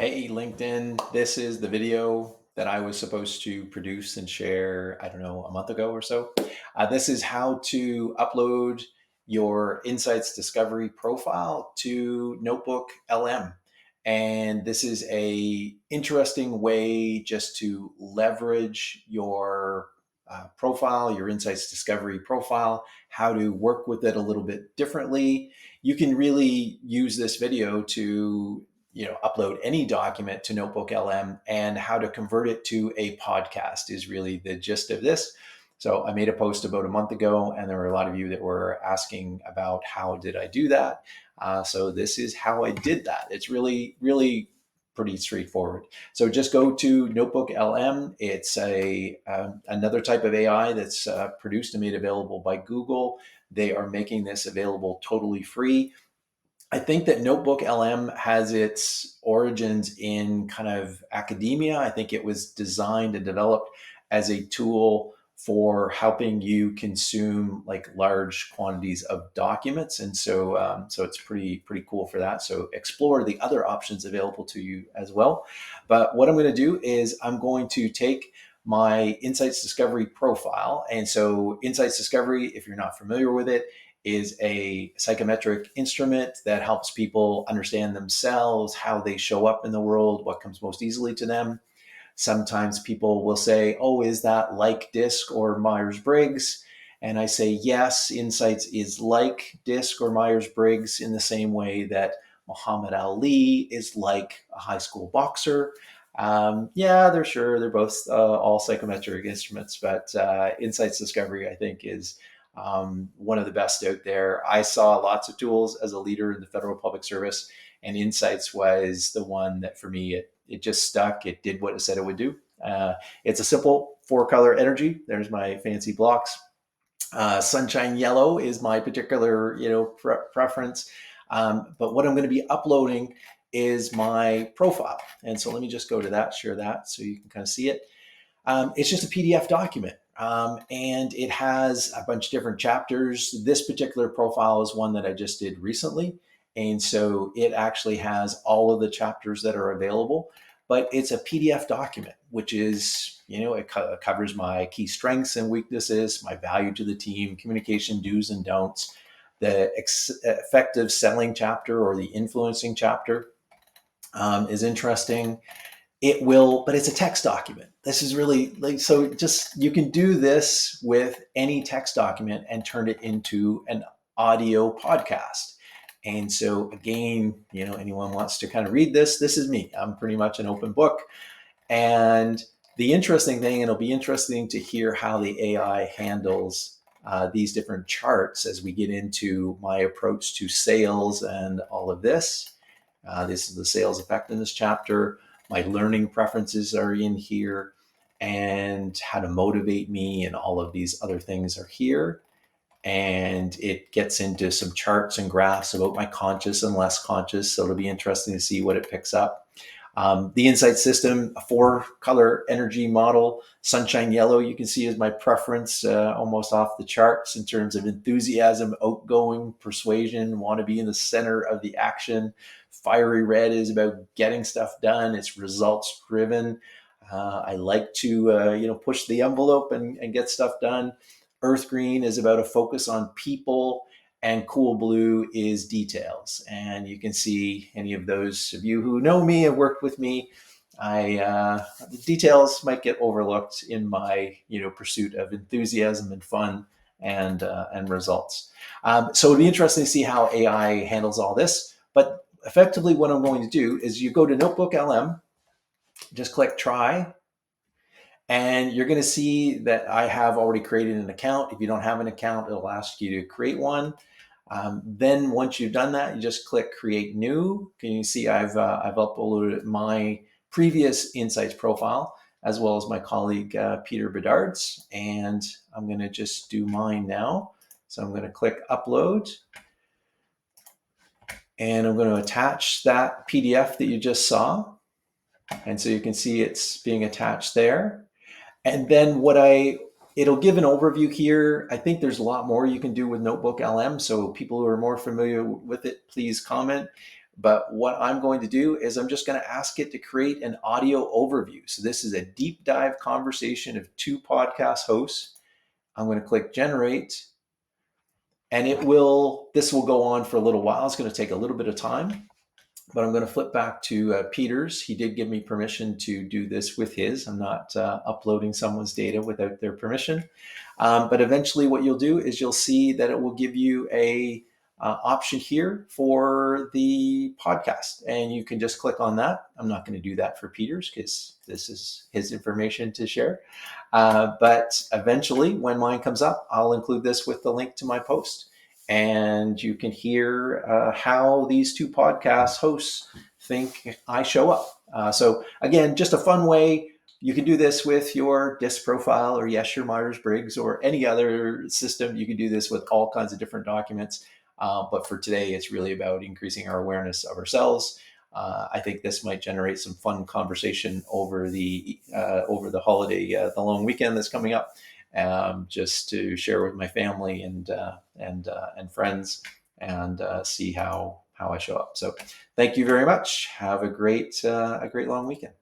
Hey, LinkedIn, this is the video that I was supposed to produce and share, I don't know, a month ago or so. This is how to upload your Insights Discovery profile to NotebookLM. And this is a interesting way just to leverage your profile, your Insights Discovery profile, how to work with it a little bit differently. You can really use this video to upload any document to NotebookLM, and how to convert it to a podcast is really the gist of this. So I made a post about a month ago, and there were a lot of you that were asking about how did I do that. So this is how I did that. It's really, really pretty straightforward. So just go to NotebookLM. It's another type of AI that's produced and made available by Google. They are making this available totally free. I think that NotebookLM has its origins in kind of academia. I think it was designed and developed as a tool for helping you consume like large quantities of documents, and so it's pretty cool for that. So explore the other options available to you as well. But what I'm going to do is I'm going to take my Insights Discovery profile, and so Insights Discovery, if you're not familiar with it, is a psychometric instrument that helps people understand themselves, how they show up in the world, what comes most easily to them. Sometimes people will say, oh, is that like DISC or Myers-Briggs? And I say, yes, Insights is like DISC or Myers-Briggs in the same way that Muhammad Ali is like a high school boxer. Yeah, they're both all psychometric instruments, but Insights Discovery, I think, is one of the best out there. I saw lots of tools as a leader in the federal public service, and Insights was the one that for me, it just stuck. It did what it said it would do. It's a simple 4-color energy. There's my fancy blocks. Sunshine yellow is my particular, preference. But what I'm going to be uploading is my profile. And so let me just go to that, share that so you can kind of see it. It's just a PDF document. And it has a bunch of different chapters. This particular profile is one that I just did recently. And so it actually has all of the chapters that are available, but it's a PDF document, which is, it covers my key strengths and weaknesses, my value to the team, communication do's and don'ts, the effective selling chapter or the influencing chapter is interesting. But it's a text document. This is really you can do this with any text document and turn it into an audio podcast. And so again, anyone wants to kind of read this is me. I'm pretty much an open book. And the interesting thing, and it'll be interesting to hear how the AI handles these different charts as we get into my approach to sales and all of this. This is the sales effectiveness chapter. My learning preferences are in here, and how to motivate me and all of these other things are here. And it gets into some charts and graphs about my conscious and less conscious. So it'll be interesting to see what it picks up. The Insight System, a 4-color energy model. Sunshine yellow, you can see, is my preference, almost off the charts in terms of enthusiasm, outgoing, persuasion, want to be in the center of the action. Fiery red is about getting stuff done. It's results driven. I like to, push the envelope and get stuff done. Earth green is about a focus on people, and cool blue is details. And you can see, any of those of you who know me and worked with me, the details might get overlooked in my pursuit of enthusiasm and fun and results. So it'll be interesting to see how AI handles all this. But effectively, what I'm going to do is you go to NotebookLM, just click try, and you're going to see that I have already created an account. If you don't have an account, it'll ask you to create one. Then once you've done that, you just click create new. Can you see I've uploaded my previous Insights profile as well as my colleague Peter Bedard's, and I'm going to just do mine now. So I'm going to click upload, and I'm going to attach that PDF that you just saw. And so you can see it's being attached there. And then it'll give an overview here. I think there's a lot more you can do with NotebookLM. So people who are more familiar with it, please comment. But what I'm going to do is I'm just going to ask it to create an audio overview. So this is a deep dive conversation of two podcast hosts. I'm going to click generate, and this will go on for a little while. It's going to take a little bit of time, but I'm going to flip back to Peter's. He did give me permission to do this with his. I'm not uploading someone's data without their permission. But eventually what you'll do is you'll see that it will give you a option here for the podcast, and you can just click on that. I'm not going to do that for Peter's because this is his information to share. But eventually when mine comes up, I'll include this with the link to my post, and you can hear how these two podcast hosts think I show up. So again, just a fun way. You can do this with your DISC profile or Yes, your Myers-Briggs or any other system. You can do this with all kinds of different documents. But for today, it's really about increasing our awareness of ourselves. I think this might generate some fun conversation over the holiday, the long weekend that's coming up, just to share with my family and friends, and see how I show up. So, thank you very much. Have a great long weekend.